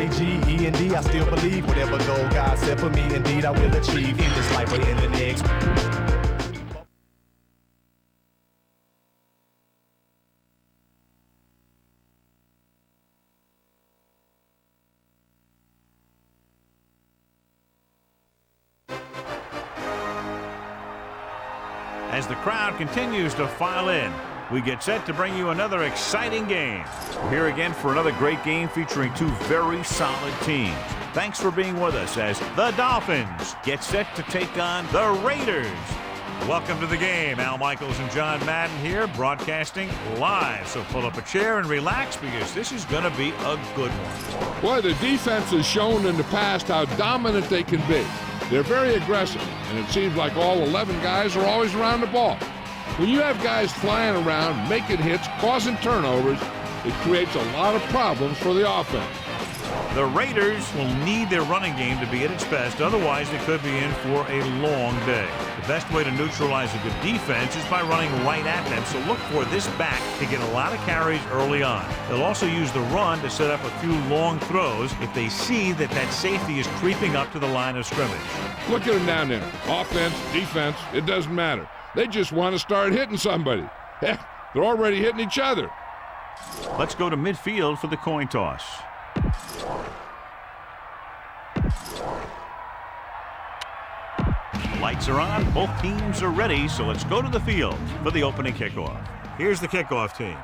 L-E-G-E-N-D, I still believe whatever goal God set for me, indeed I will achieve in this life or in the next. As the crowd continues to file in, we get set to bring you another exciting game. We're here again for another great game featuring two very solid teams. Thanks for being with us as the Dolphins get set to take on the Raiders. Welcome to the game. Al Michaels and John Madden here, broadcasting live. So pull up a chair and relax because this is going to be a good one. Boy, the defense has shown in the past how dominant they can be. They're very aggressive, and it seems like all 11 guys are always around the ball. When you have guys flying around, making hits, causing turnovers, it creates a lot of problems for the offense. The Raiders will need their running game to be at its best, otherwise they could be in for a long day. The best way to neutralize a good defense is by running right at them, so look for this back to get a lot of carries early on. They'll also use the run to set up a few long throws if they see that that safety is creeping up to the line of scrimmage. Look at them down there. Offense, defense, it doesn't matter. They just want to start hitting somebody. Heck, they're already hitting each other. Let's go to midfield for the coin toss. Lights are on, both teams are ready, so let's go to the field for the opening kickoff. Here's the kickoff team.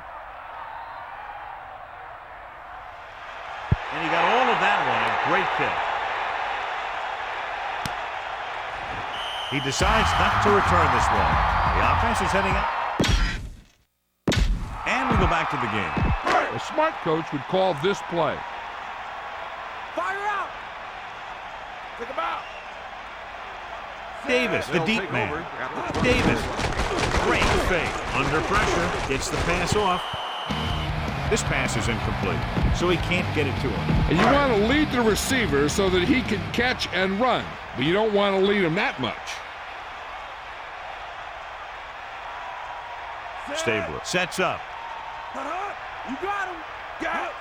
And he got all of that one, a great kick. He decides not to return this one. The offense is heading up. And we go back to the game. A smart coach would call this play. Fire out! Take him out! Davis, the deep man. Davis, great fake. Under pressure, gets the pass off. This pass is incomplete, so he can't get it to him. And you want to lead the receiver so that he can catch and run, but you don't want to lead him that much. Stabler sets up. You got him! Got it!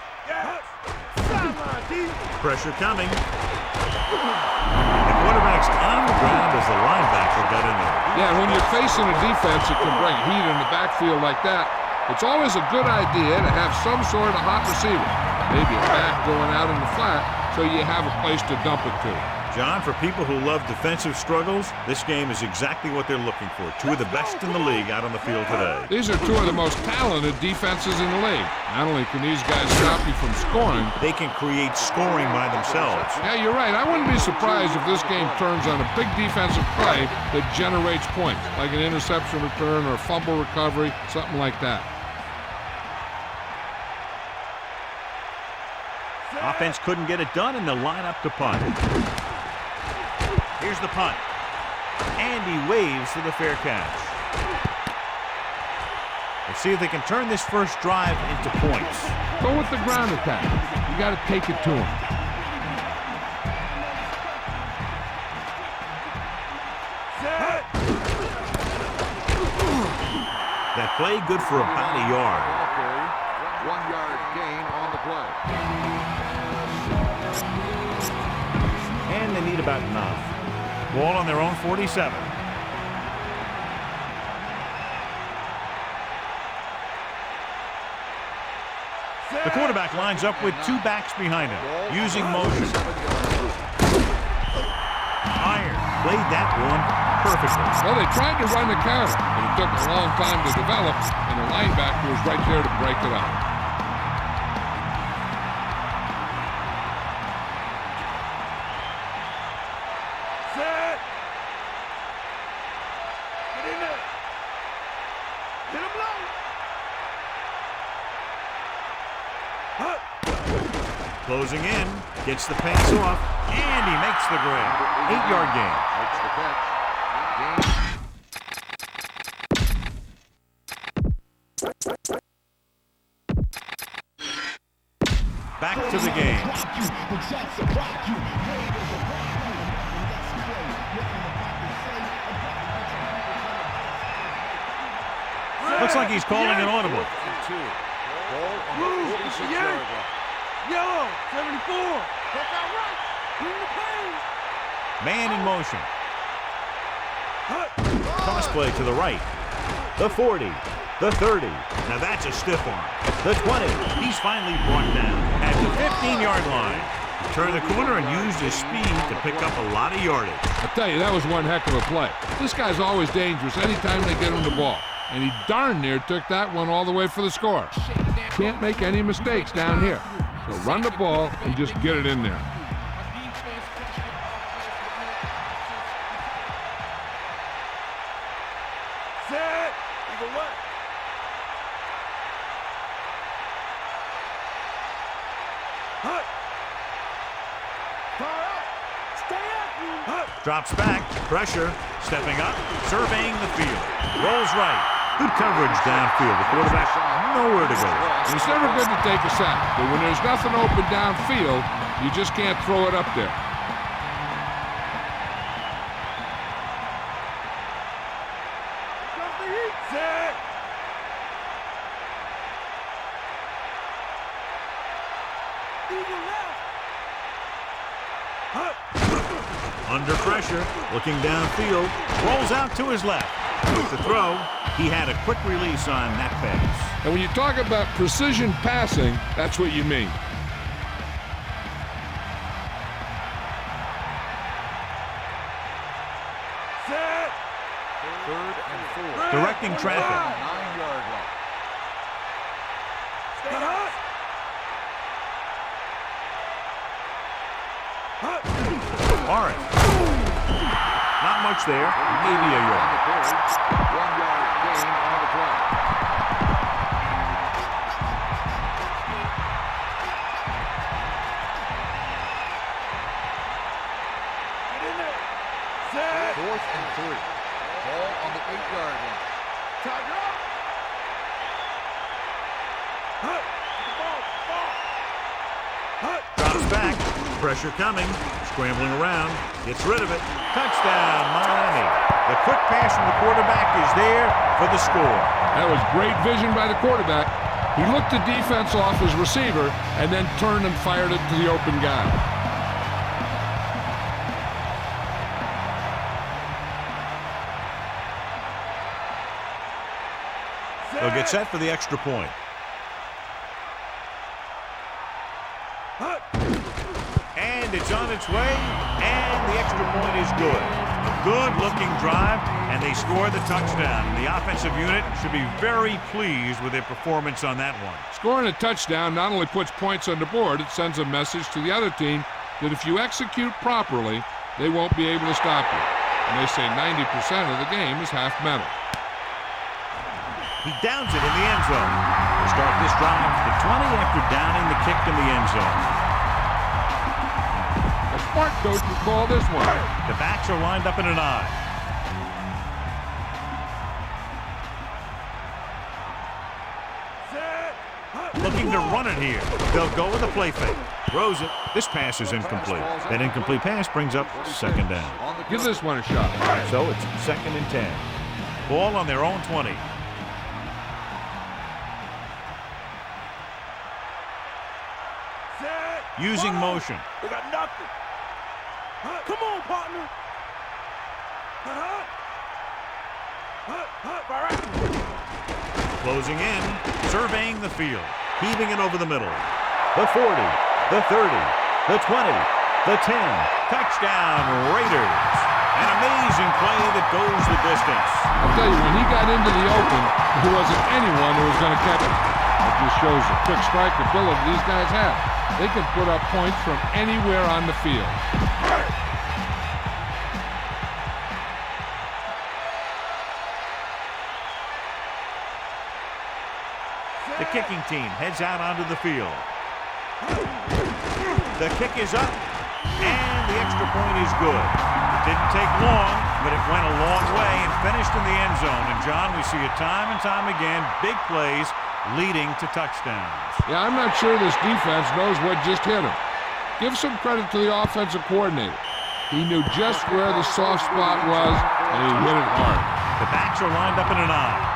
Sideline, D! Pressure coming. The quarterback's on the ground as the linebacker got in there. Yeah, when you're facing a defense that can bring heat in the backfield like that, it's always a good idea to have some sort of hot receiver. Maybe a back going out in the flat so you have a place to dump it to. John, for people who love defensive struggles, this game is exactly what they're looking for. Two of the best in the league out on the field today. These are two of the most talented defenses in the league. Not only can these guys stop you from scoring, they can create scoring by themselves. Yeah, you're right. I wouldn't be surprised if this game turns on a big defensive play that generates points, like an interception return or a fumble recovery, something like that. Offense couldn't get it done, and they'll line up to punt. Here's the punt. And he waves for the fair catch. Let's see if they can turn this first drive into points. Go with the ground attack. You got to take it to him. That play good for about a yard. 1 yard gain on the play. And they need about 9. Ball on their own 47. The quarterback lines up with two backs behind him, using motion. Iron played that one perfectly. Well, they tried to run the counter, but it took a long time to develop, and the linebacker was right there to break it up. Closing in, gets the pass off, and he makes the grab. 8-yard gain. Makes the catch. Back to the game. Looks like he's calling an audible. Yellow, 74. Check out right. Bring the pain. Man in motion. Cross play to the right. The 40. The 30. Now that's a stiff one. The 20. He's finally brought down at the 15-yard line. He turned the corner and used his speed to pick up a lot of yardage. I tell you, that was one heck of a play. This guy's always dangerous anytime they get him the ball. And he darn near took that one all the way for the score. Can't make any mistakes down here. So run the ball and just get it in there. Set. Eagle left. Hut. Fire up. Stay up, you. Hut. Drops back. Pressure. Stepping up. Surveying the field. Rolls right. Good coverage downfield. The quarterback nowhere to go. And it's never good to take a sack, but when there's nothing open downfield, you just can't throw it up there. Comes the heat. Set. Eagle left. Hut. Under pressure. Looking downfield. Rolls out to his left. The throw. He had a quick release on that pass. And when you talk about precision passing, that's what you mean. Set. Third and 4. Directing traffic. 9-yard line. Stay hut. Hut. Lawrence. Not much there. Maybe a On yard. the carry. 1-yard gain on the play. Get in there. Set. 4th and 3. Ball on the 8-yard line. Tiger up. Hut. Ball. Hut. Drops back. Pressure coming. Scrambling around. Gets rid of it. Touchdown, Miami. The quick pass from the quarterback is there for the score. That was great vision by the quarterback. He looked the defense off his receiver and then turned and fired it to the open guy. They'll get set for the extra point. Hut. And it's on its way, and the extra point is good. A good-looking drive, and they score the touchdown. And the offensive unit should be very pleased with their performance on that one. Scoring a touchdown not only puts points on the board, it sends a message to the other team that if you execute properly, they won't be able to stop you. And they say 90% of the game is half mental. He downs it in the end zone. They start this drive to the 20 after downing the kick in the end zone. A smart coach would call this one. The backs are lined up in an I. Set. Hut. Looking to run it here. They'll go with a play fake. Throws it. This pass is incomplete. That incomplete pass brings up second down. On the Give this one a shot. So it's 2nd and 10. Ball on their own 20. Set. Using Ball. motion. We got nothing. Hut. Come on, partner. Hut. Hut. Hut. Fire out. Closing in. Surveying the field. Heaving it over the middle. The 40. The 30. The 20. The 10. Touchdown, Raiders. An amazing play that goes the distance. I'll tell you, when he got into the open, there wasn't anyone who was going to catch him. It just shows the quick strike ability these guys have. They can put up points from anywhere on the field. The kicking team heads out onto the field. The kick is up, and the extra point is good. It didn't take long, but it went a long way and finished in the end zone. And, John, we see it time and time again, big plays leading to touchdowns. Yeah, I'm not sure this defense knows what just hit him. Give some credit to the offensive coordinator. He knew just where the soft spot was, and he hit it hard. The backs are lined up in an I.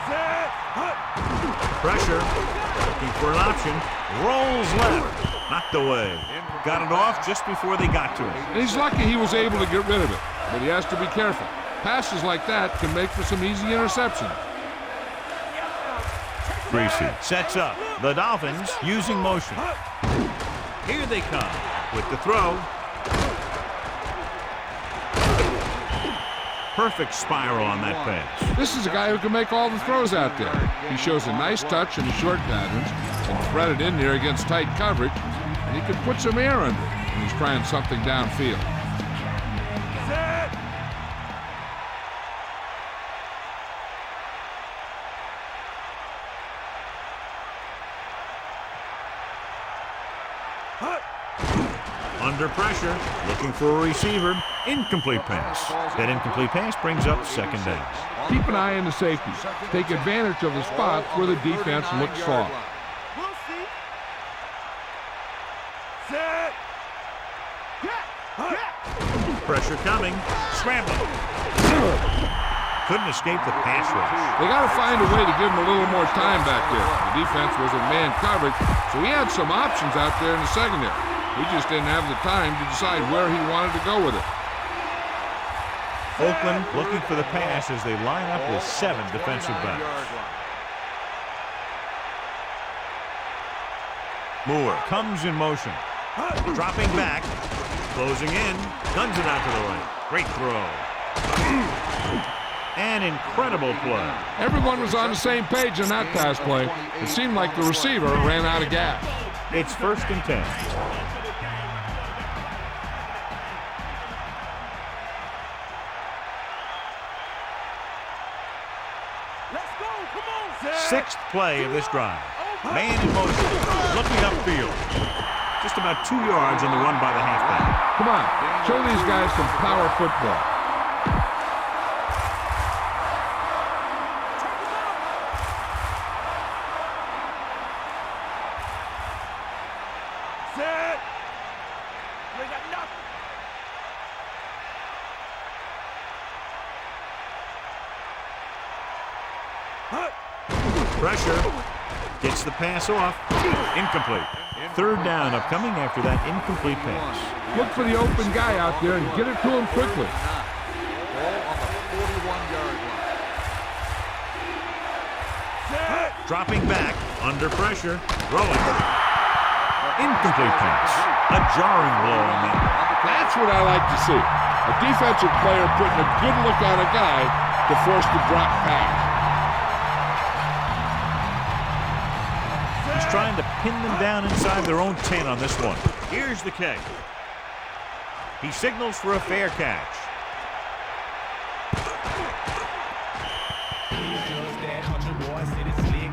Set. Hut. Pressure. Looking for an option. Rolls left. Knocked away. Got it off just before they got to it. And he's lucky he was able to get rid of it, but he has to be careful. Passes like that can make for some easy interceptions. Greasy sets up. The Dolphins using motion. Here they come with the throw. Perfect spiral on that pass. This is a guy who can make all the throws out there. He shows a nice touch in the short patterns, can thread it in there against tight coverage, and he can put some air under it when he's trying something downfield. Under pressure, looking for a receiver. Incomplete pass. That incomplete pass brings up second down. Keep an eye on the safeties. Take advantage of the spots where the defense looks soft. We'll see. Set. Pressure coming. Scrambling. Couldn't escape the pass rush. They got to find a way to give him a little more time back there. The defense was in man coverage, so he had some options out there in the secondary. He just didn't have the time to decide where he wanted to go with it. Oakland looking for the pass as they line up with 7 defensive backs. Moore comes in motion. Dropping back. Closing in. Guns it out to the right. Great throw. An incredible play. Everyone was on the same page in that pass play. It seemed like the receiver ran out of gas. It's 1st and 10. Sixth play of this drive. Man in motion, looking upfield. Just about 2 yards on the run by the halfback. Come on, show these guys some power football. Set. We got nothing. Pressure. Gets the pass off. Incomplete. 3rd down upcoming after that incomplete pass. Look for the open guy out there and get it to him quickly. Ball on the 41-yard line. Dropping back. Under pressure. Throwing. Incomplete pass. A jarring blow on that. That's what I like to see. A defensive player putting a good look on a guy to force the drop pass. Trying to pin them down inside their own 10 on this one. Here's the kick. He signals for a fair catch.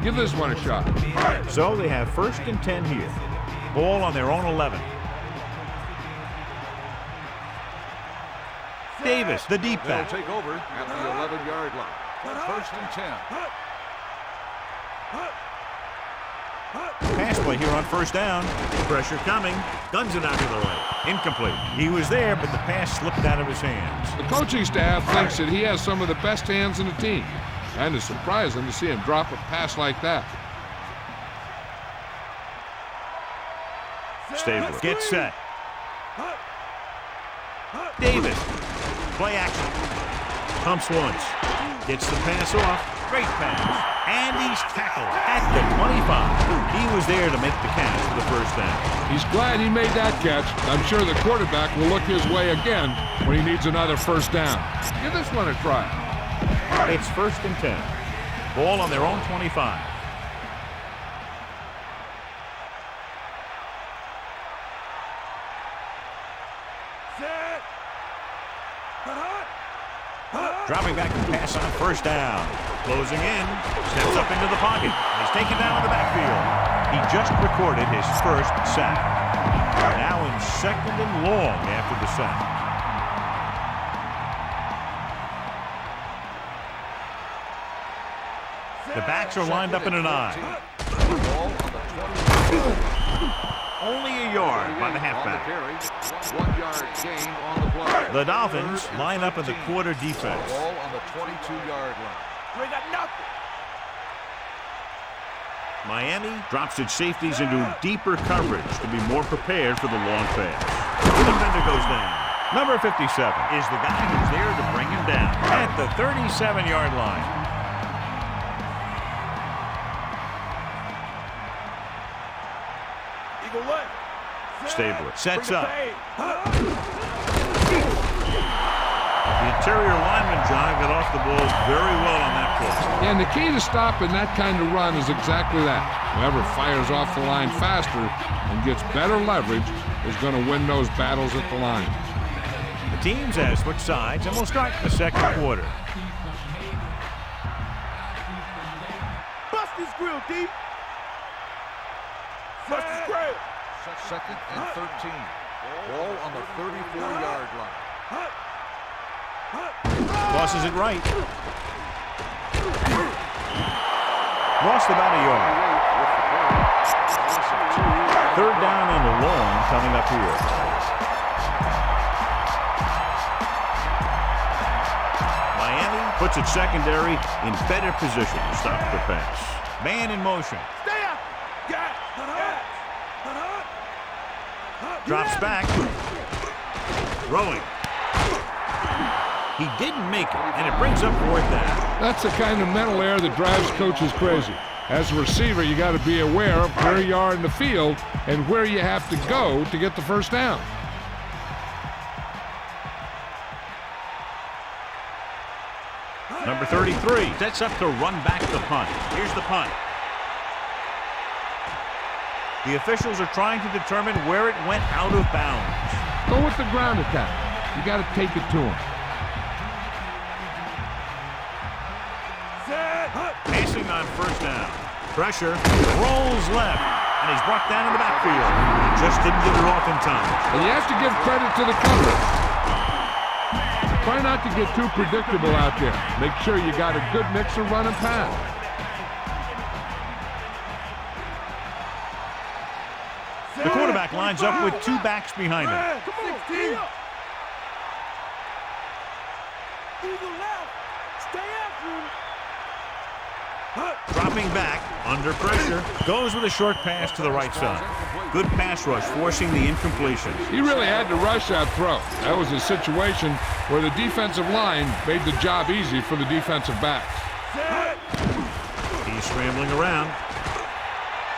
Give this one a shot. So they have 1st and 10 here. Ball on their own 11. Davis, the deep They'll back. take over at the 11-yard line. 1st and 10. Pass play here on 1st down. Pressure coming. Guns it out to the right. Incomplete. He was there, but the pass slipped out of his hands. The coaching staff thinks that he has some of the best hands in the team. And it's surprising to see him drop a pass like that. Stabler gets set. Davis. Play action. Pumps once. Gets the pass off. Great pass. And he's tackled at the 25. He was there to make the catch for the 1st down. He's glad he made that catch. I'm sure the quarterback will look his way again when he needs another 1st down. Give this one a try. It's 1st and 10. Ball on their own 25. Set. Dropping back to pass on 1st down. Closing in. Steps up into the pocket. He's taken down in the backfield. He just recorded his 1st sack. Now in 2nd and long after the sack. The backs are lined up in an eye. Only a yard by the halfback. 1 yard gain on the play. The Dolphins line up in the quarter defense. Ball on the 22-yard line. We got nothing. Miami drops its safeties into deeper coverage to be more prepared for the long pass. The defender goes down. Number 57 is the guy who's there to bring him down at the 37-yard line. Eagle left. Stabler sets up. The interior lineman, John, got off the ball very well on that play. And the key to stopping that kind of run is exactly that. Whoever fires off the line faster and gets better leverage is going to win those battles at the line. The teams have switched sides and will start the second quarter. Bust his grill, D. Bust his grill. Second and 13. Ball on the 34-yard line. Crosses it right. Lost about a yard. Third down and long coming up here. Miami puts its secondary in better position to stop the pass. Man in motion. Stay up. Got. Drops back. Throwing. He didn't make it, and it brings up fourth down. That's the kind of mental error that drives coaches crazy. As a receiver, you got to be aware of where you are in the field and where you have to go to get the first down. Number 33 sets up to run back the punt. Here's the punt. The officials are trying to determine where it went out of bounds. Go with the ground attack. You got to take it to him. Passing on first down. Pressure. Rolls left. And he's brought down in the backfield. He just didn't get it off in time. And you have to give credit to the cover. Try not to get too predictable out there. Make sure you got a good mix of run and pass. The quarterback lines up with two backs behind him. Come on, 16. Eagle left. Stay after him. Dropping back, under pressure, goes with a short pass to the right side. Good pass rush, forcing the incompletion. He really had to rush that throw. That was a situation where the defensive line made the job easy for the defensive backs. He's scrambling around.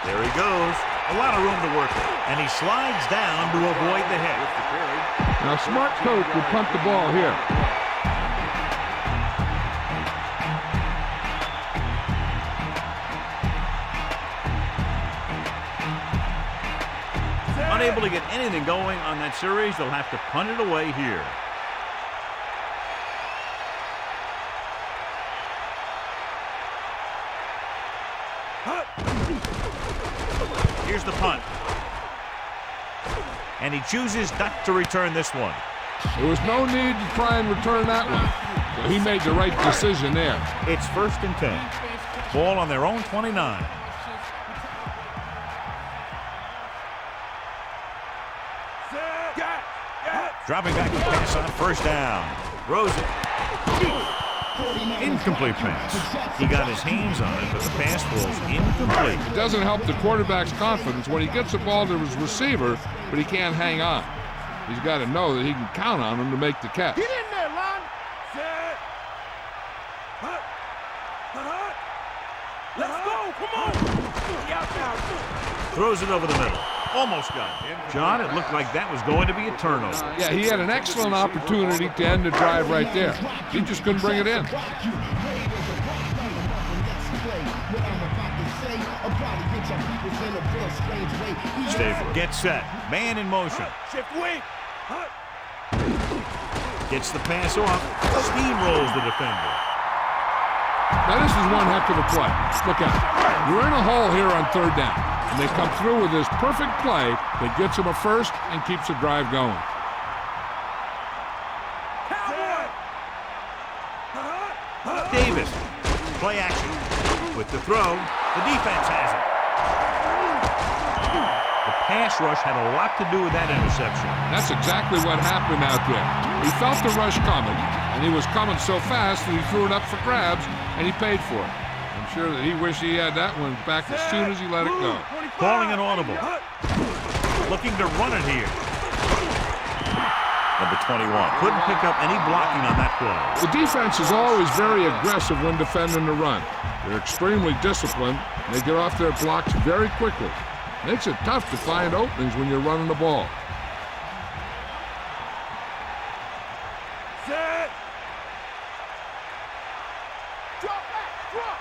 There he goes. A lot of room to work with. And he slides down to avoid the hit. Now, smart coach would punt the ball here. Unable to get anything going on that series, they'll have to punt it away here. Here's the punt. And he chooses not to return this one. There was no need to try and return that one. So he made the right decision there. It's 1st and 10. Ball on their own 29. Dropping back to pass on first down. Throws it. Incomplete pass. He got his hands on it, but the pass falls incomplete. It doesn't help the quarterback's confidence when he gets the ball to his receiver, but he can't hang on. He's got to know that he can count on him to make the catch. Get in there, Lon. Set. Let's go. Come on. Out now. Throws it over the middle. Almost got it. John, it looked like that was going to be a turnover. Yeah, he had an excellent opportunity to end the drive right there. He just couldn't bring it in. Stabler gets set. Man in motion. Shift weight. Gets the pass off. Steamrolls the defender. Now this is one heck of a play. Look out. You're in a hole here on third down. And they come through with this perfect play that gets them a first and keeps the drive going. Davis. Play action. With the throw, the defense has it. The pass rush had a lot to do with that interception. That's exactly what happened out there. He felt the rush coming, and he was coming so fast that he threw it up for grabs, and he paid for it. I'm sure that he wished he had that one back as soon as he let it go. Calling an audible. Looking to run it here. Number 21. Couldn't pick up any blocking on that play. The defense is always very aggressive when defending the run. They're extremely disciplined. They get off their blocks very quickly. Makes it tough to find openings when you're running the ball. Set. Drop back, drop.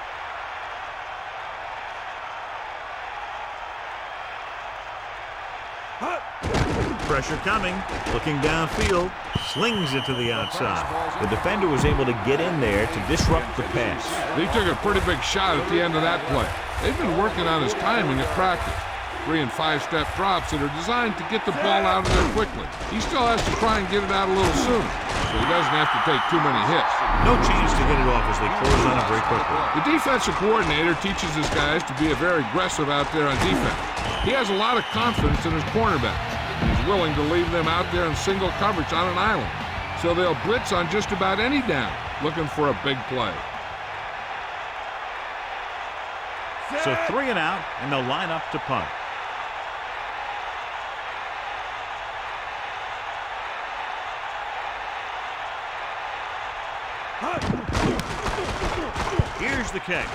Pressure coming. Looking downfield. Slings it to the outside. The defender was able to get in there to disrupt the pass. They took a pretty big shot at the end of that play. They've been working on his timing at practice. 3- and 5-step drops that are designed to get the ball out of there quickly. He still has to try and get it out a little sooner, so he doesn't have to take too many hits. No chance to get it off as they close on him very quickly. The defensive coordinator teaches his guys to be very aggressive out there on defense. He has a lot of confidence in his cornerback. He's willing to leave them out there in single coverage on an island, so they'll blitz on just about any down, looking for a big play. So 3 and out, and they'll line up to punt. Here's the kick.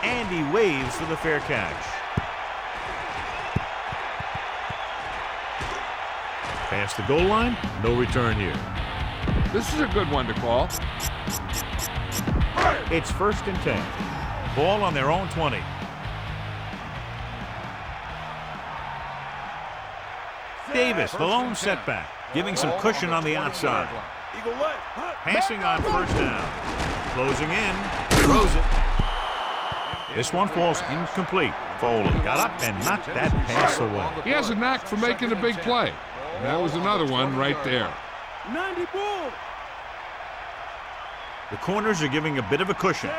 And he waves for the fair catch. Past the goal line, no return here. This is a good one to call. It's 1st and 10. Ball on their own 20. Davis, the lone setback, giving some cushion on the outside. Eagle left. Passing on 1st down. Closing in. Throws it. This one falls incomplete. Foley got up and knocked that pass away. He has a knack for making a big play. And that was another one right there. 90 bull. The corners are giving a bit of a cushion.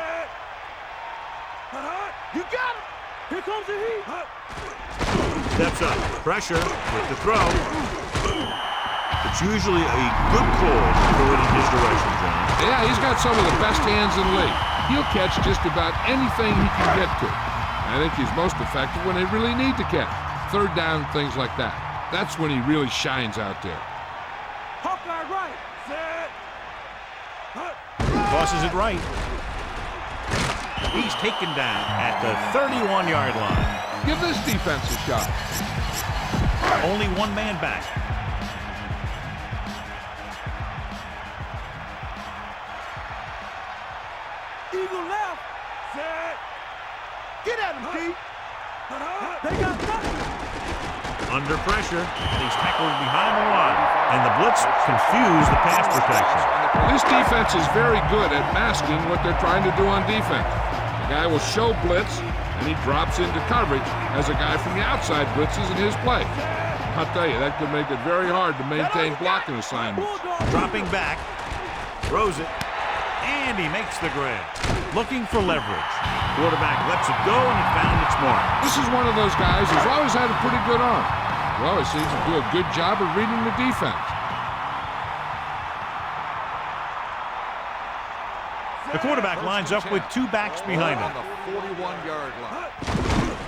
You got him. Here comes the heat. Steps up. Pressure with the throw. It's usually a good call to throw it in his direction, John. Yeah, he's got some of the best hands in the league. He'll catch just about anything he can get to. I think he's most effective when they really need to catch. 3rd down, things like that. That's when he really shines out there. Hawkeye right. Set. Tosses it right. He's taken down at the 31-yard line. Give this defense a shot. Only one man back. Eagle left. Set. Get at him, Pete. They got nothing. Under pressure. He's tackled behind the line. And the blitz confused the pass protection. This defense is very good at masking what they're trying to do on defense. The guy will show blitz, and he drops into coverage as a guy from the outside blitzes in his play. I'll tell you, that could make it very hard to maintain blocking assignments. Dropping back. Throws it. And he makes the grab. Looking for leverage. Quarterback lets it go, and it found its mark. This is one of those guys who's always had a pretty good arm. He always seems to do a good job of reading the defense. The quarterback lines up with 2 backs behind him. On the 41-yard line.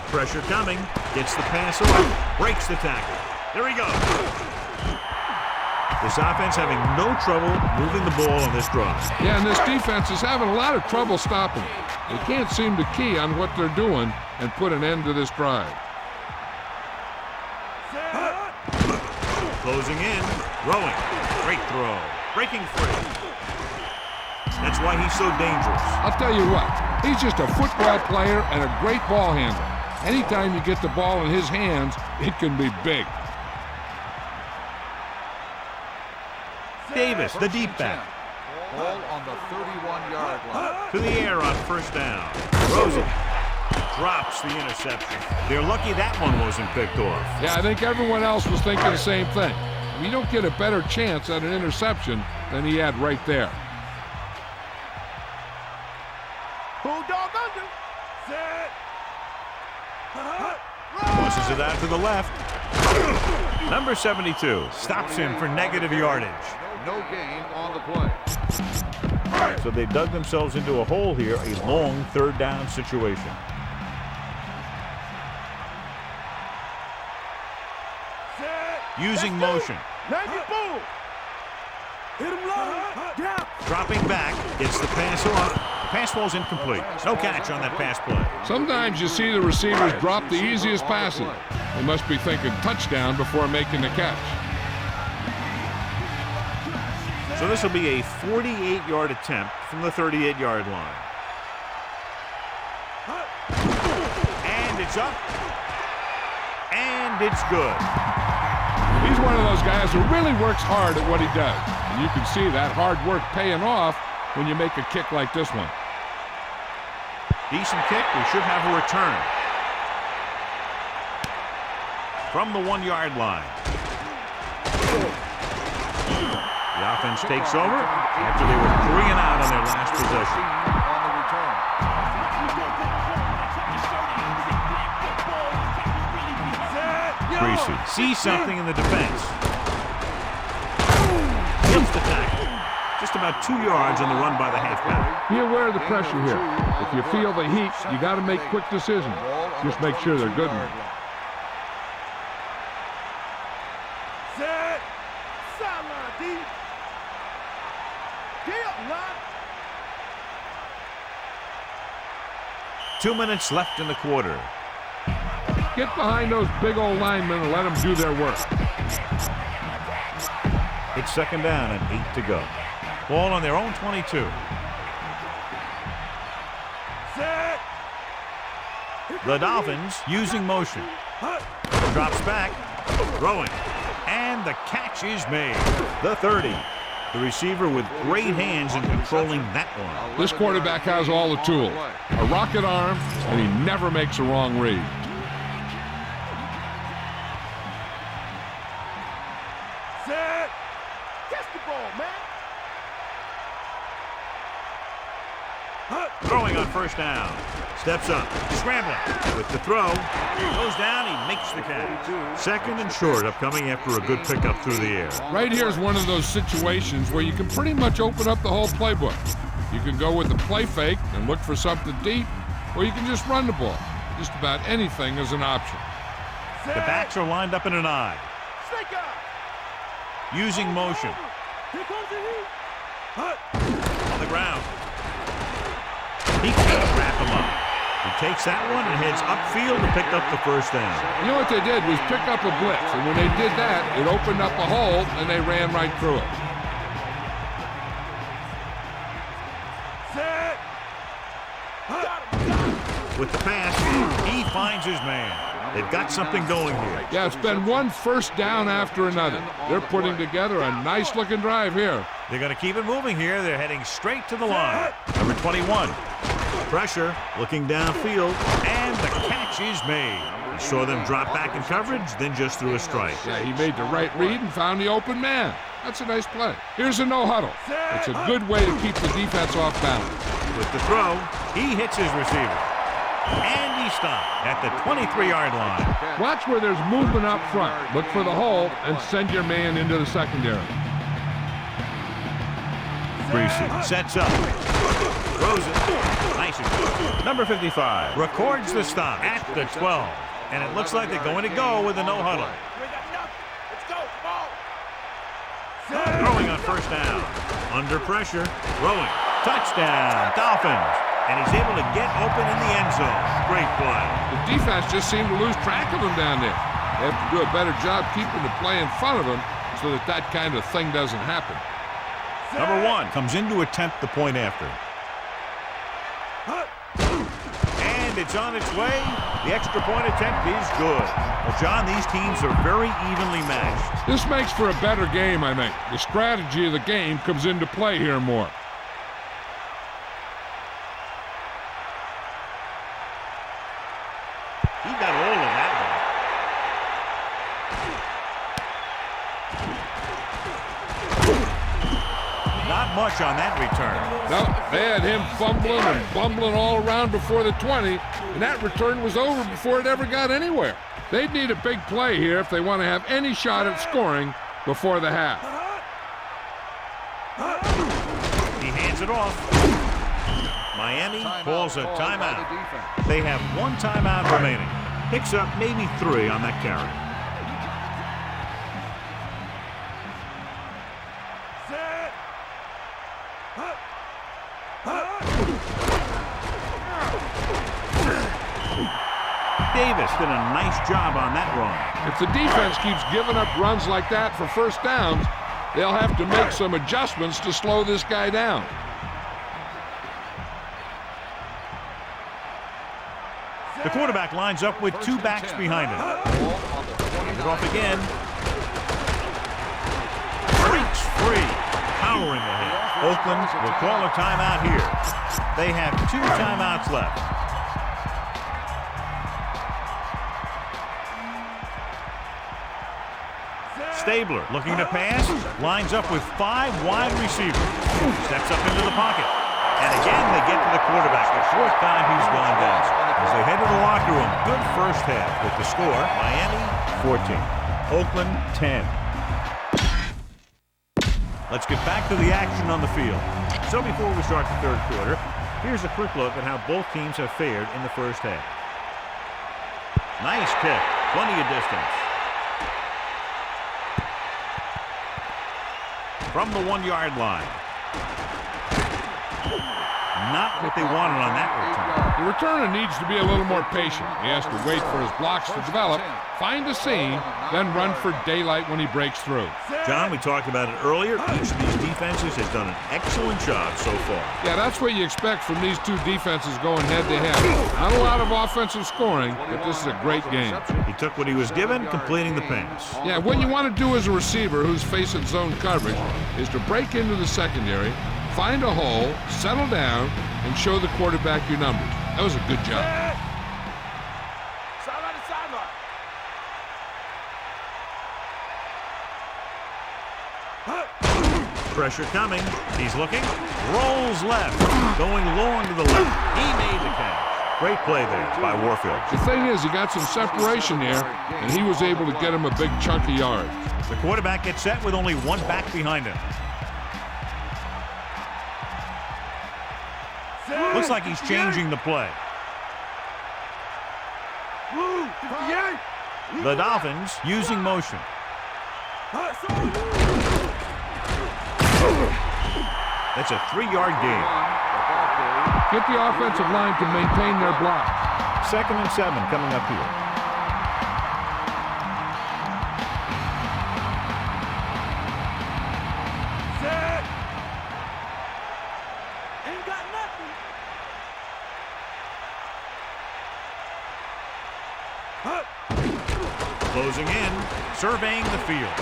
Pressure coming. Gets the pass off. Breaks the tackle. There he goes. This offense having no trouble moving the ball on this drive. Yeah, and this defense is having a lot of trouble stopping. They can't seem to key on what they're doing and put an end to this drive. Closing in. Throwing. Great throw. Breaking free. That's why he's so dangerous. I'll tell you what, he's just a football player and a great ball handler. Anytime you get the ball in his hands, it can be big. Davis, the deep back. Ball on the 31-yard line. To the air on 1st down. Throws it. Drops the interception. They're lucky that one wasn't picked off. Yeah, I think everyone else was thinking the same thing. You don't get a better chance at an interception than he had right there. Bulldog under. Set. Tosses it out to the left. Number 72 stops him for negative yardage. No gain on the play. So they dug themselves into a hole here, a long third down situation. Using motion. Dropping back, gets the pass off. The pass falls incomplete. No catch on that pass play. Sometimes you see the receivers drop the easiest passes. They must be thinking touchdown before making the catch. So this will be a 48-yard attempt from the 38-yard line. And it's up. And it's good. He's one of those guys who really works hard at what he does. And you can see that hard work paying off when you make a kick like this one. Decent kick. We should have a return. From the 1-yard line. The offense takes over after they were 3 and out on their last possession. Greasy sees something in the defense. Flips the tackle. Just about 2 yards on the run by the halfback. Be aware of the pressure here. If you feel the heat, you got to make quick decisions. Just make sure they're good ones. Set. Sideline, D. Get up, line. 2 minutes left in the quarter. Get behind those big old linemen and let them do their work. It's second down and 8 to go. Ball on their own 22. Set. The Dolphins using motion. Drops back. Throwing. And the catch is made. The 30. The receiver with great hands in controlling that one. This quarterback has all the tools. A rocket arm, and he never makes a wrong read. Set. Catch the ball, man. Throwing on first down. Steps up. Scrambling. With the throw. Goes down. He makes the catch. Second and short upcoming after a good pickup through the air. Right here is one of those situations where you can pretty much open up the whole playbook. You can go with the play fake and look for something deep, or you can just run the ball. Just about anything is an option. The backs are lined up in an I. Snake out. Using motion. Here comes the heat. On the ground. He can't wrap him up. He takes that one and heads upfield to pick up the first down. You know what they did was pick up a blitz, and when they did that, it opened up a hole, and they ran right through it. Set. With the pass, he finds his man. They've got something going here. Yeah, it's been one first down after another. They're putting together a nice-looking drive here. They're going to keep it moving here. They're heading straight to the line. Number 21. Pressure, looking downfield, and the catch is made. He saw them drop back in coverage, then just threw a strike. Yeah, he made the right read and found the open man. That's a nice play. Here's a no-huddle. It's a good way to keep the defense off balance. With the throw, he hits his receiver. And he stopped at the 23-yard line. Watch where there's movement up front. Look for the hole and send your man into the secondary. Greasy sets up. Throws it. Nice. Number 55 records the stop at the 12. And it looks like they're going to go with a no-huddle. Let's go. Ball. Throwing on first down. Under pressure. Throwing. Touchdown. Dolphins. And he's able to get open in the end zone. Great play. The defense just seemed to lose track of him down there. They have to do a better job keeping the play in front of him so that that kind of thing doesn't happen. Number 1 comes in to attempt the point after. And it's on its way. The extra point attempt is good. Well, John, these teams are very evenly matched. This makes for a better game, I think. The strategy of the game comes into play here more. He got all of that one. Not much on that return. No, they had him fumbling and bumbling all around before the 20, and that return was over before it ever got anywhere. They'd need a big play here if they want to have any shot at scoring before the half. He hands it off. Miami calls a timeout. They have one timeout remaining. Picks up maybe 3 on that carry. Set. Davis did a nice job on that run. If the defense keeps giving up runs like that for first downs, they'll have to make some adjustments to slow this guy down. The quarterback lines up with 2 backs behind him. Hand it off again. Breaks free. Powering ahead. Oakland will call a timeout here. They have 2 timeouts left. Stabler looking to pass. Lines up with 5 wide receivers. Steps up into the pocket. And again, they get to the quarterback. The 4th time he's gone down. As they head to the locker room, good first half with the score, Miami 14, Oakland 10. Let's get back to the action on the field. So before we start the 3rd quarter, here's a quick look at how both teams have fared in the first half. Nice kick, plenty of distance. From the 1-yard line. Not what they wanted on that return. The returner needs to be a little more patient. He has to wait for his blocks to develop, find a seam, then run for daylight when he breaks through. John, we talked about it earlier. Each of these defenses has done an excellent job so far. Yeah, that's what you expect from these 2 defenses going head-to-head. Not a lot of offensive scoring, but this is a great game. He took what he was given, completing the pass. Yeah, what you want to do as a receiver who's facing zone coverage is to break into the secondary, find a hole, settle down, and show the quarterback your numbers. That was a good job. Sideline to sideline. Pressure coming. He's looking. Rolls left. Going long to the left. He made the catch. Great play there by Warfield. The thing is, he got some separation there, and he was able to get him a big chunk of yards. The quarterback gets set with only 1 back behind him. Looks like he's changing the play. The Dolphins using motion. That's a 3-yard gain. Get the offensive line to maintain their block. 2nd and 7 coming up here. Set. Ain't got nothing. Closing in, surveying the field.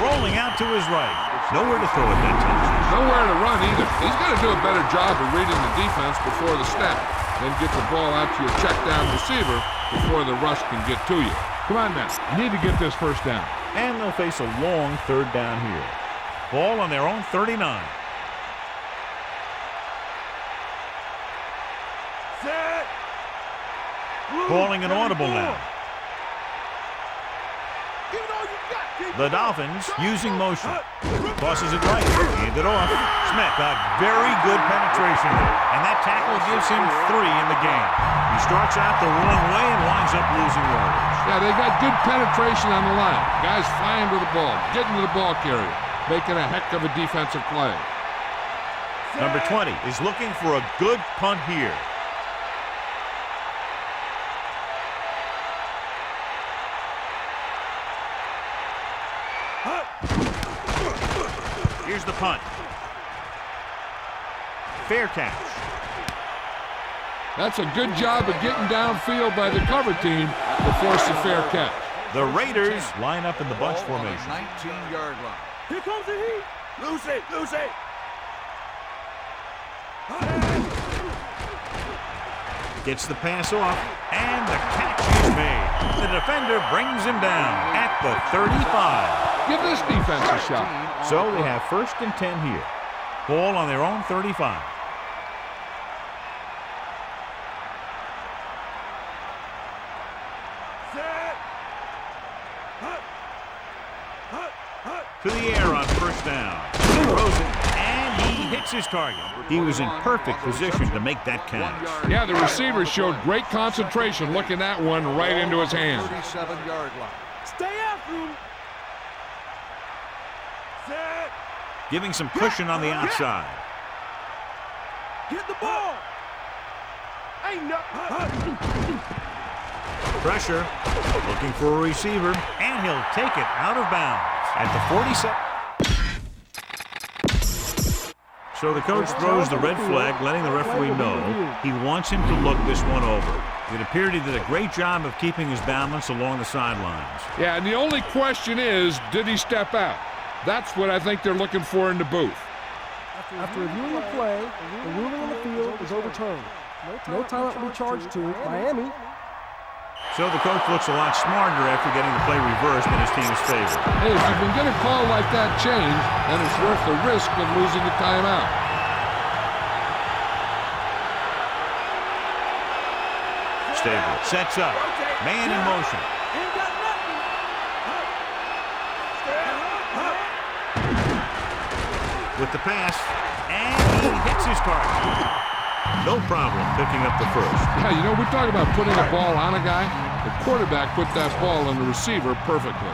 Rolling out to his right. Nowhere to throw it that time. Nowhere to run either. He's got to do a better job of reading the defense before the snap. Then get the ball out to your check down receiver before the rush can get to you. Come on now. You need to get this first down. And they'll face a long 3rd down here. Ball on their own 39. Set. Calling an audible now. Give it all you got. The Dolphins using motion. Tosses it right. Hand it off. Smith, a very good penetration there. And that tackle gives him 3 in the game. He starts out the wrong way and winds up losing yardage. Yeah, they got good penetration on the line. Guys flying to the ball, getting to the ball carrier, making a heck of a defensive play. Number 20 is looking for a good punt here. Here's the punt. Fair catch. That's a good job of getting downfield by the cover team to force a fair catch. The Raiders line up in the bunch formation. 19-yard line. Here comes the heat. Loose it. Loose it. Gets the pass off, and the catch is made. The defender brings him down at the 35. Give this defense a shot. So they have 1st and 10 here. Ball on their own 35. To the air on 1st down. He throws it, and he hits hits his target. He was in perfect position to make that catch. Yeah, the receiver showed great concentration looking that one right into his hand. 37-yard line. Stay after him. Set. Giving some cushion on the outside. Get the ball. Ain't nothing. Pressure, looking for a receiver, and he'll take it out of bounds at the 47. So the coach throws the red flag, letting the referee know he wants him to look this one over. It appeared he did a great job of keeping his balance along the sidelines. Yeah, and the only question is, did he step out? That's what I think they're looking for in the booth. After reviewing the play, the ruling on the field is overturned. No timeout will be charged to Miami. So the coach looks a lot smarter after getting the play reversed in his team's favor. Hey, if you can get a call like that changed, then it's worth the risk of losing a timeout. Stable sets up. Man in motion. Ain't got nothing. With the pass, and he hits his target. No problem picking up the first. Yeah, you know, we're talking about putting a ball on a guy. The quarterback put that ball on the receiver perfectly.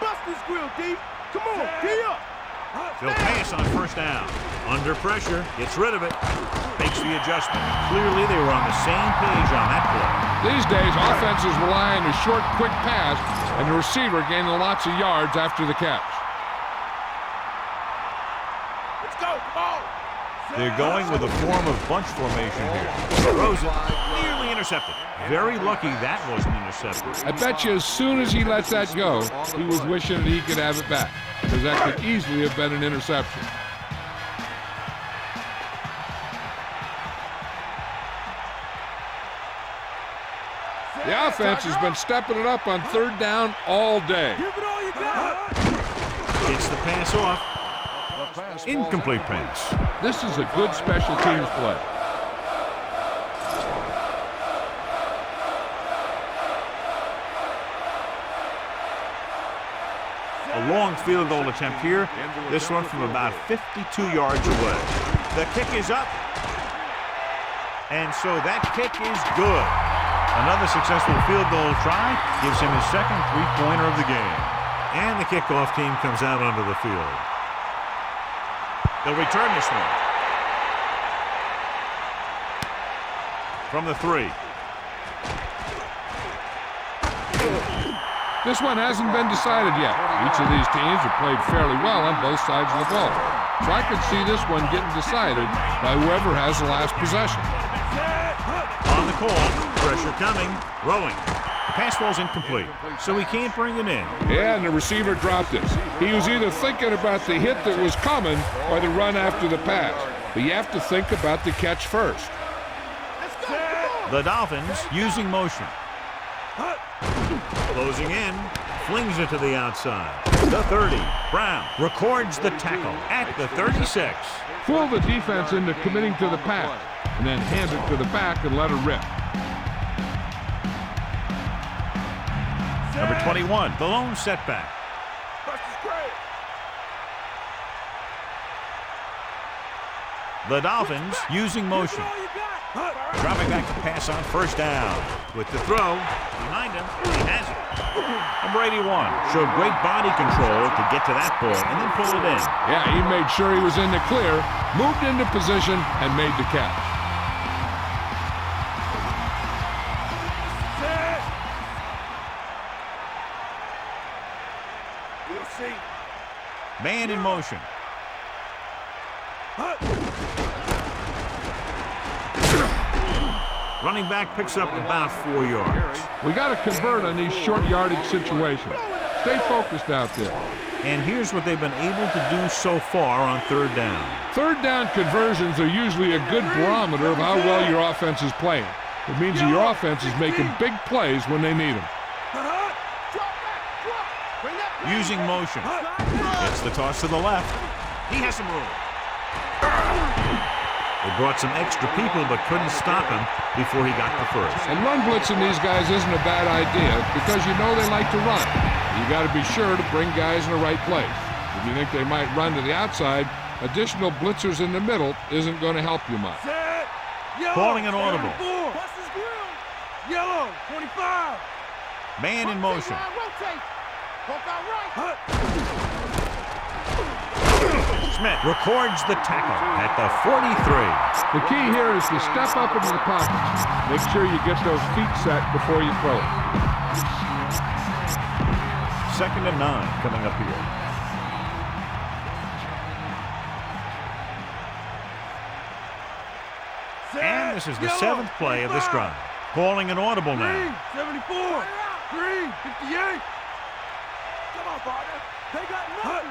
Bust this grill, D. Come on, D up. They'll pass on first down. Under pressure, gets rid of it. Makes the adjustment. Clearly, they were on the same page on that play. These days, offenses rely on a short, quick pass, and the receiver gaining lots of yards after the catch. Let's go. Ball. They're going with a form of bunch formation here. Throws it, nearly intercepted. Very lucky that wasn't intercepted. I bet you as soon as he let that go, he was wishing that he could have it back, because that could easily have been an interception. The offense has been stepping it up on third down all day. Give it all you got. Gets the pass off. Incomplete pass. This is a good special teams play. A long field goal attempt here. This one from about 52 yards away. The kick is up. And so that kick is good. Another successful field goal try gives him his second three-pointer of the game. And the kickoff team comes out onto the field. They'll return this one. From the 3. This one hasn't been decided yet. Each of these teams have played fairly well on both sides of the ball. So I could see this one getting decided by whoever has the last possession. On the call, pressure coming, throwing. The pass ball's incomplete, so he can't bring it in. Yeah, and the receiver dropped it. He was either thinking about the hit that was coming or the run after the pass. But you have to think about the catch first. The Dolphins using motion. Closing in, flings it to the outside. The 30, Brown records the tackle at the 36. Fool the defense into committing to the pass, and then hand it to the back and let her rip. Number 21, the lone setback. The Dolphins using motion. Dropping back to pass on first down. With the throw, behind him, he has it. Number 81 showed great body control to get to that ball and then pull it in. Yeah, he made sure he was in the clear, moved into position, and made the catch. Man in motion. Running back picks up about 4 yards. We got to convert on these short yardage situations. Stay focused out there. And here's what they've been able to do so far on third down. Third down conversions are usually a good barometer of how well your offense is playing. It means that your offense is making big plays when they need them. Using motion. It's the toss to the left. He has some room. They brought some extra people but couldn't stop him before he got the first. And run blitzing these guys isn't a bad idea because you know they like to run. You got to be sure to bring guys in the right place. If you think they might run to the outside, additional blitzers in the middle isn't going to help you much. Set. Yellow. Calling an audible. 74. Bust his grill. Yellow. 25. Man in motion. Rotate. Poke out right. Hut. Smith records the tackle at the 43. The key here is to step up into the pocket. Make sure you get those feet set before you throw it. 2nd and 9 coming up here. And this is the 7th play of this drive. Calling an audible now. 74. 358. Come on, partner. They got nothing.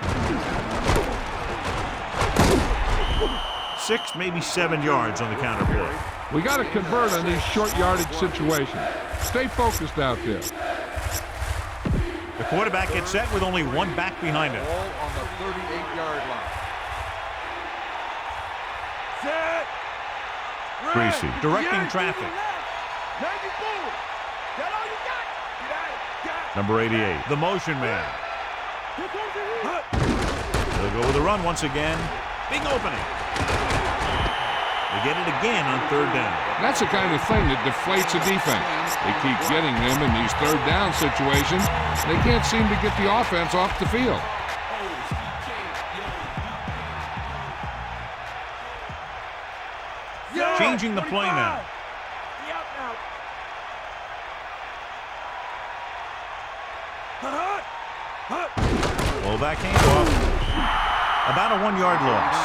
6, maybe 7 yards on the counter play. We got to convert on these short yardage situations. Stay focused out there. The quarterback gets set with only one back behind him. Ball on the 38-yard line. Set. Greasy directing traffic. 94. That all you got? Get out of it. Got it. Number 88, the motion man. Here comes the heat. They'll go with the run once again. Big opening. They get it again on 3rd down. That's the kind of thing that deflates a defense. They keep getting them in these 3rd down situations. They can't seem to get the offense off the field. Changing the play now. Well, that came off. About a 1-yard loss.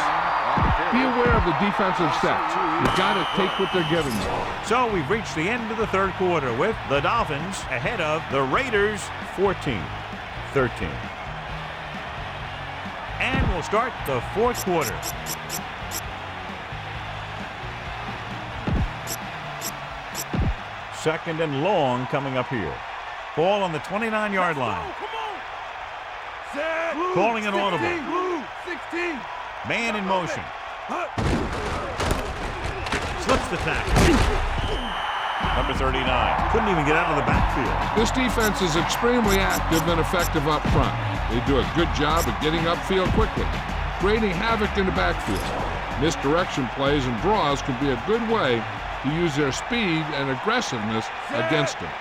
Be aware of the defensive sets. You've got to take what they're giving you. So we've reached the end of the 3rd quarter with the Dolphins ahead of the Raiders 14-13. And we'll start the 4th quarter. Second and long coming up here. Ball on the 29-yard line. Calling an audible. 16. Man in motion. Slips the tackle. Number 39. Couldn't even get out of the backfield. This defense is extremely active and effective up front. They do a good job of getting upfield quickly, creating havoc in the backfield. Misdirection plays and draws can be a good way to use their speed and aggressiveness against them.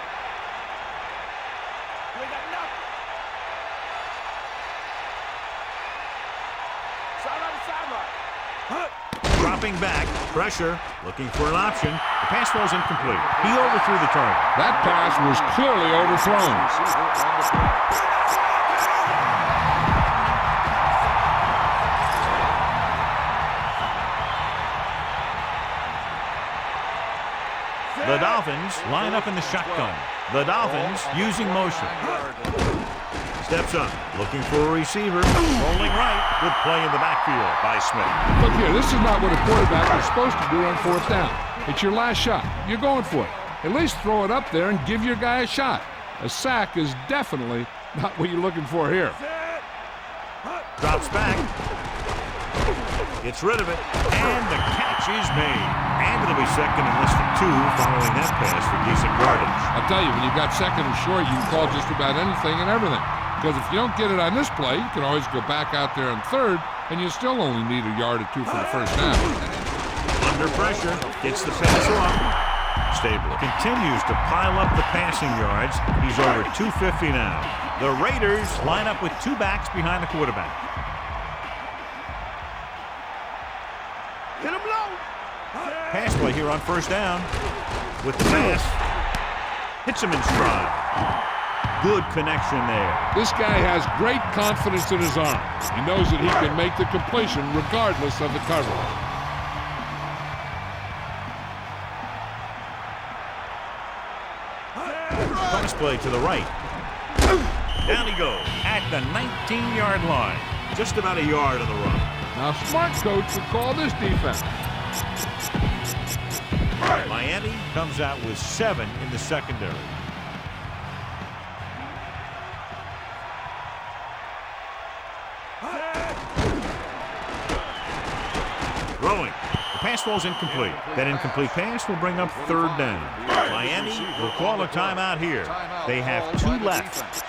Dropping back, pressure, looking for an option. The pass was incomplete. He overthrew the target. That pass was clearly overthrown. The Dolphins line up in the shotgun. The Dolphins using motion. Steps up, looking for a receiver. Rolling right. Good play in the backfield by Smith. Look here, this is not what a quarterback is supposed to do on 4th down. It's your last shot. You're going for it. At least throw it up there and give your guy a shot. A sack is definitely not what you're looking for here. Drops back. Gets rid of it. And the catch is made. And it'll be second and less than 2 following that pass for decent yardage. I'll tell you, when you've got 2nd and short, you can call just about anything and everything. Because if you don't get it on this play, you can always go back out there on 3rd, and you still only need a yard or 2 for the 1st down. Under pressure, gets the pass off. Stable continues to pile up the passing yards. He's over 250 now. The Raiders line up with 2 backs behind the quarterback. Hit him low. Pass play here on 1st down. With the pass. Hits him in stride. Good connection there. This guy has great confidence in his arm. He knows that he can make the completion regardless of the coverage. Pass play to the right. Down he goes at the 19-yard line. Just about a yard on the run. Now, smart coach would call this defense. Miami comes out with 7 in the secondary. Throwing. The pass falls incomplete. That incomplete pass will bring up 3rd down. Miami will call a timeout here. They have 2 left.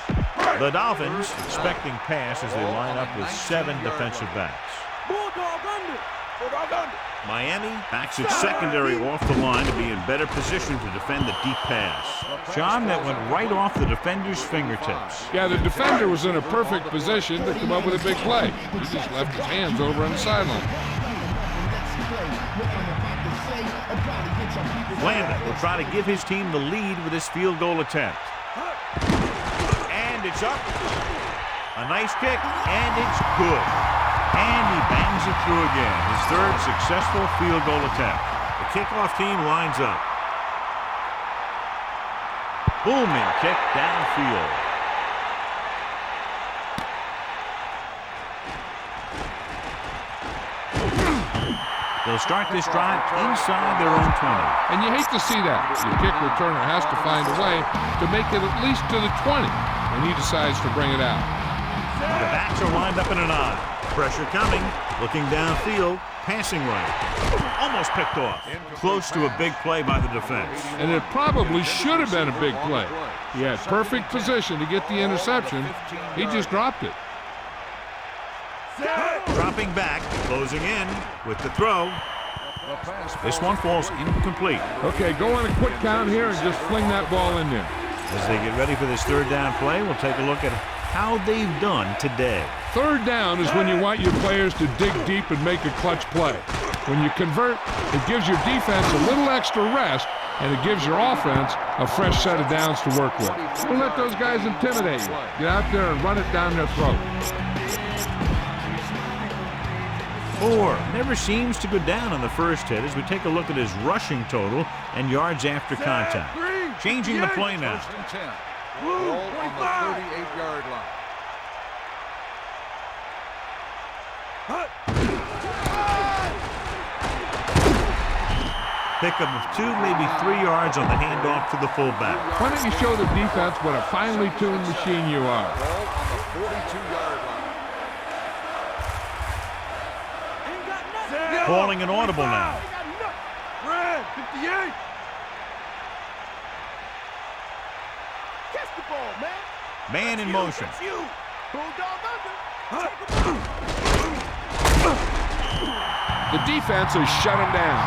The Dolphins expecting pass as they line up with 7 defensive backs. Bulldog under. Bulldog under. Miami backs its secondary off the line to be in better position to defend the deep pass. John, that went right off the defender's fingertips. Yeah, the defender was in a perfect position to come up with a big play. He just left his hands over on the sideline. Landon will try to give his team the lead with his field goal attempt. And it's up. A nice kick, and it's good. And he bangs it through again. His third successful field goal attempt. The kickoff team lines up. Booming kick downfield. They'll start this drive inside their own 20. And you hate to see that. The kick returner has to find a way to make it at least to the 20 when he decides to bring it out. The backs are lined up in an I. Pressure coming, looking downfield, passing right. Almost picked off. Close to a big play by the defense. And it probably should have been a big play. He had perfect position to get the interception. He just dropped it. Dropping back, closing in with the throw. This one falls incomplete. Okay, go on a quick count here and just fling that ball in there. As they get ready for this third down play, we'll take a look at how they've done today. Third down is when you want your players to dig deep and make a clutch play. When you convert, it gives your defense a little extra rest, and it gives your offense a fresh set of downs to work with. Don't let those guys intimidate you. Get out there and run it down their throat. 4 never seems to go down on the first hit as we take a look at his rushing total and yards after contact. Changing the play now. Ball on the 38-yard line. Pickup of 2, maybe 3 yards on the handoff to the fullback. Why don't you show the defense what a finely tuned machine you are? Ball on the 42-yard line. Calling an audible now. Red, 58. Catch the ball, man. Man in motion. That's you. Bulldog under. The defense has shut him down.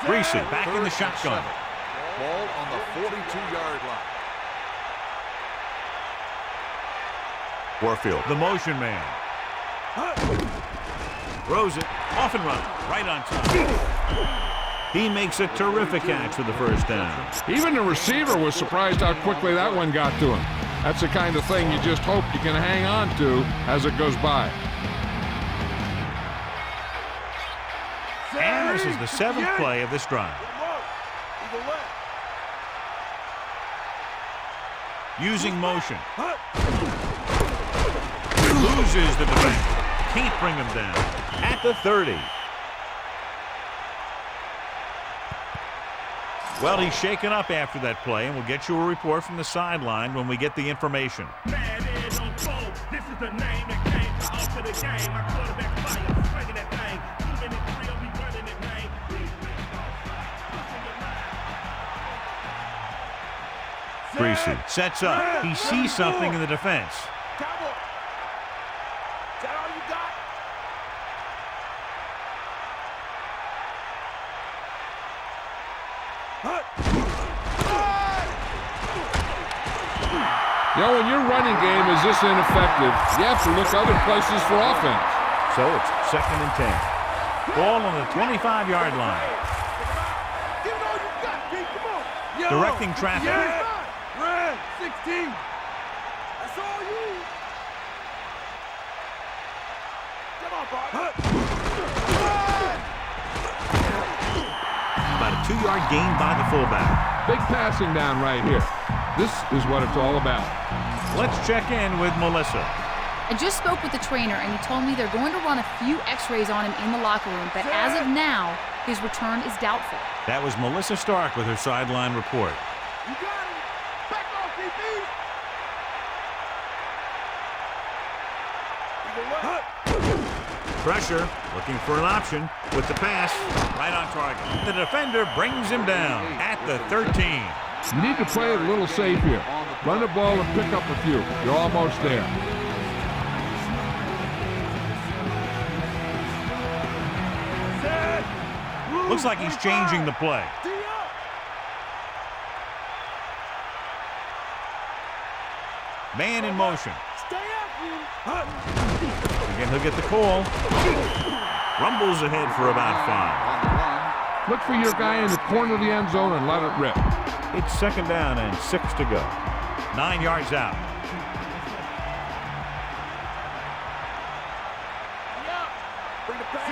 Greasy back in the shotgun. Ball on the 42-yard line. Warfield, the motion man. Throws it, off and run, right on time. He makes a terrific catch for the first down. Even the receiver was surprised how quickly that one got to him. That's the kind of thing you just hope you can hang on to as it goes by. And this is the 7th play of this drive. Using motion. Loses the defense. Can't bring him down. At the 30. Well, he's shaken up after that play, and we'll get you a report from the sideline when we get the information. Madden on four. This is the name that came to alter the game. My quarterback fire, swinging that thing. 2 minutes real, we running it, man. Greasy sets up. He sees something in the defense. Cowboy. Is that all you got? You know, when your running game is this ineffective, you have to look other places for offense. So it's 2nd and 10. Ball on the 25-yard line. Give it all you got, Pete. Come on. Yo. Directing traffic. Yeah. Red, 16. That's all you. Come on, partner. About a 2-yard gain by the fullback. Big passing down right here. This is what it's all about. Let's check in with Melissa. I just spoke with the trainer, and he told me they're going to run a few x-rays on him in the locker room, but as of now, his return is doubtful. That was Melissa Stark with her sideline report. You got him. Back off, DB. Pressure, looking for an option with the pass, right on target. The defender brings him down at the 13. You need to play it a little safe here. Run the ball and pick up a few. You're almost there. Looks like he's changing the play. Man in motion. Again, he'll get the call. Rumbles ahead for about 5. Look for your guy in the corner of the end zone and let it rip. It's 2nd down and 6 to go. 9 yards out.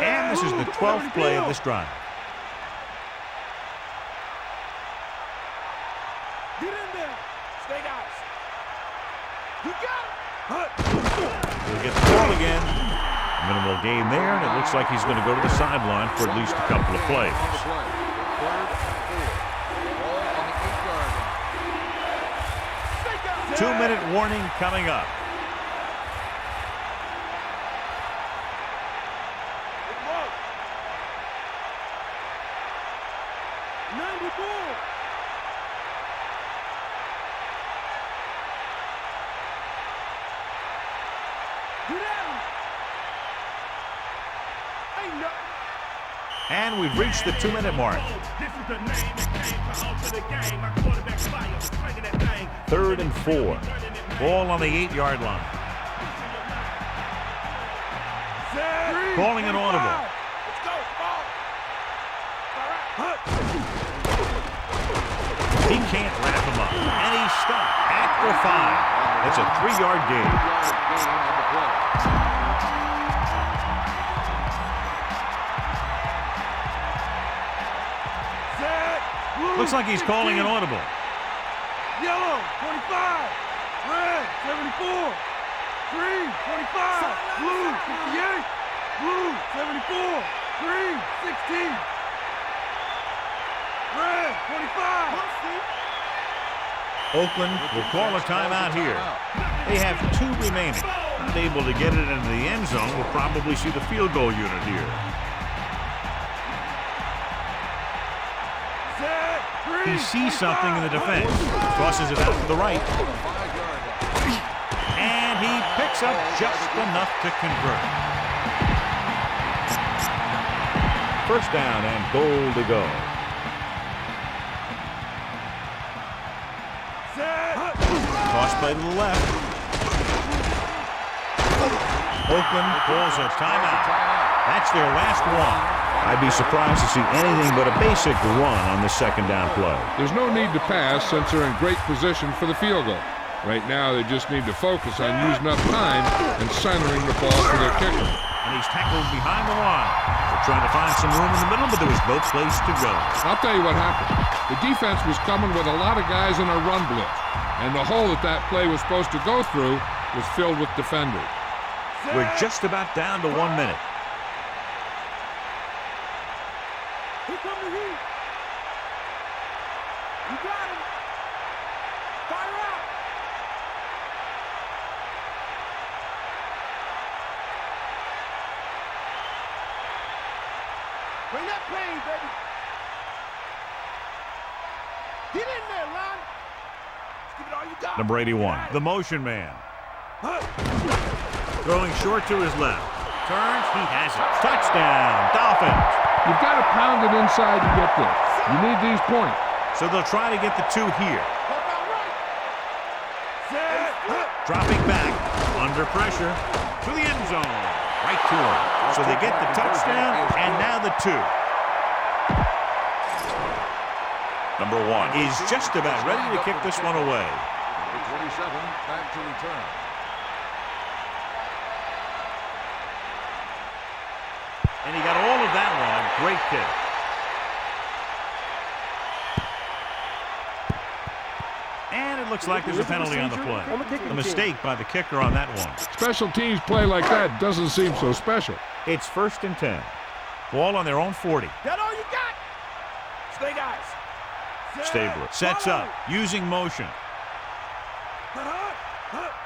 And this is the 12th play of this drive. Get in there. Stay guys. You got it. He'll get the ball again. Minimal gain there, and it looks like he's going to go to the sideline for at least a couple of plays. 2-minute warning coming up. And we've reached the 2-minute mark. 3rd and 4. Ball on the 8-yard line. Calling an audible. He can't wrap him up. And he's stopped at the 5. That's a 3-yard gain. Looks like he's calling an audible. Yellow, 25. Red, 74. Green, 25. Blue, 58. Blue, 74. Green, 16. Red, 25. Oakland will call a timeout here. They have 2 remaining. Not able to get it into the end zone. We'll probably see the field goal unit here. He sees something in the defense. Tosses it out to the right. And he picks up just enough to convert. 1st down and goal to go. Toss play to the left. Oakland calls a timeout. That's their last one. I'd be surprised to see anything but a basic run on the 2nd down play. There's no need to pass since they're in great position for the field goal. Right now, they just need to focus on using up time and centering the ball for their kicker. And he's tackled behind the line. They're trying to find some room in the middle, but there was no place to go. I'll tell you what happened. The defense was coming with a lot of guys in a run blitz, and the hole that play was supposed to go through was filled with defenders. We're just about down to 1 minute. Here come the heat. You got him. Fire out. Bring that pain, baby. Get in there, Lon. Give it all you got. Number 81, the motion man. Throwing short to his left. Turns, he has it. Touchdown, Dolphins. You've got to pound it inside to get this. You need these points. So they'll try to get the 2 here. Dropping back, under pressure, to the end zone. Right to him. So they get the touchdown, and now the 2. Number 1 is just about ready to kick this one away. 27 back to return. And he got all of that one. A great kick. And it looks like there's a penalty on the play. A mistake by the kicker on that one. Special teams play like that doesn't seem so special. It's 1st and 10. Ball on their own 40. That all you got? Stay guys. Stabler sets up, using motion.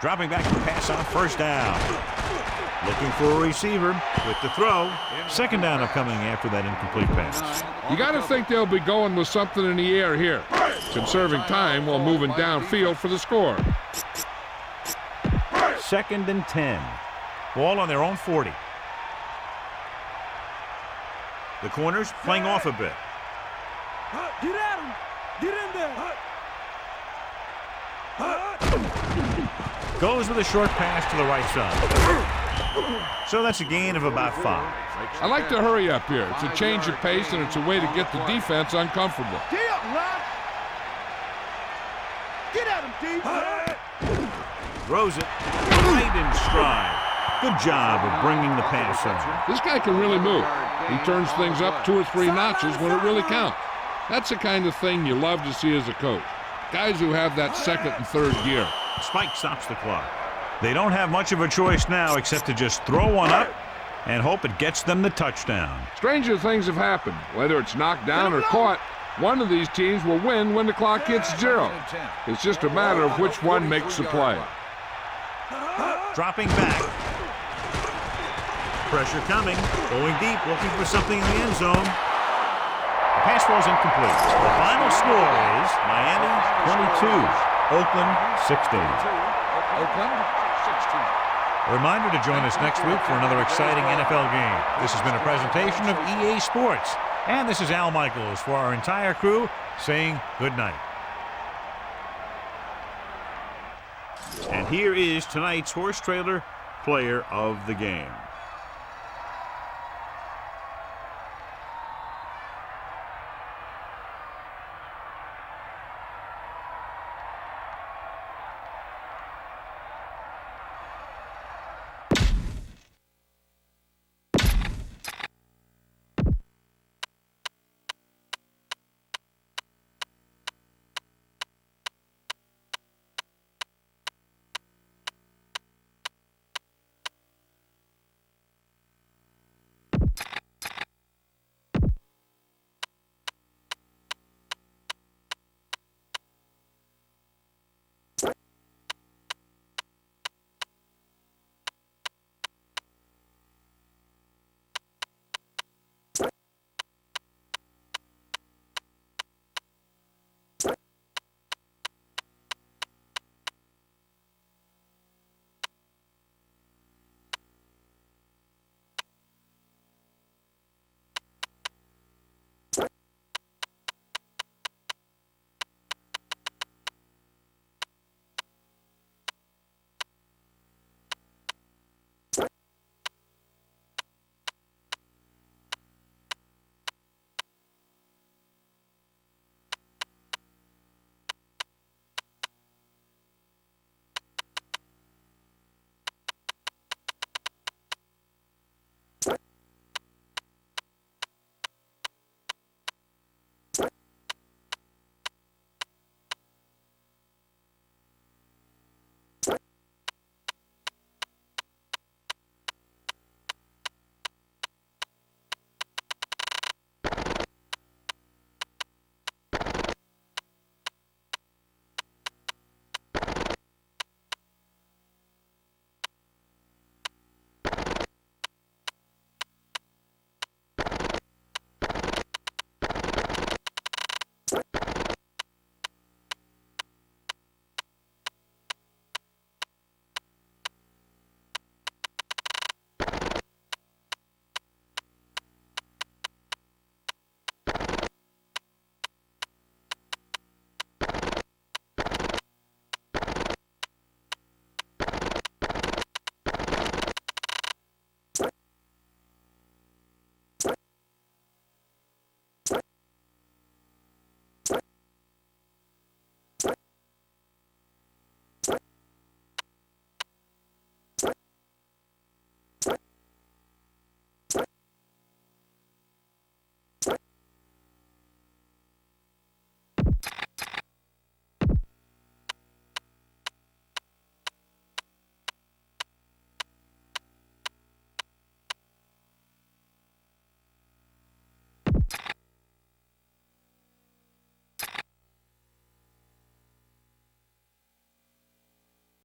Dropping back to pass on first down. Looking for a receiver with the throw. Second down upcoming after that incomplete pass. You got to think they'll be going with something in the air here, conserving time while moving downfield for the score. 2nd and 10. Ball on their own 40. The corners playing off a bit. Get at him. Get in there. Goes with a short pass to the right side. So that's a gain of about 5. I like to hurry up here. It's a change of pace, and it's a way to get the defense uncomfortable. Get up, Ron. Get at him, D. Throws it right in stride. Good job of bringing the pass in. This guy can really move. He turns things up 2 or 3 notches when it really counts. That's the kind of thing you love to see as a coach. Guys who have that 2nd and 3rd gear. Spike stops the clock. They don't have much of a choice now except to just throw one up and hope it gets them the touchdown. Stranger things have happened. Whether it's knocked down or caught, one of these teams will win when the clock hits 0. It's just a matter of which one makes the play. Dropping back. Pressure coming. Going deep, looking for something in the end zone. The pass was incomplete. The final score is Miami 22, Oakland 16. Oakland 16. A reminder to join us next week for another exciting NFL game. This has been a presentation of EA Sports. And this is Al Michaels for our entire crew saying good night. And here is tonight's horse trailer player of the game.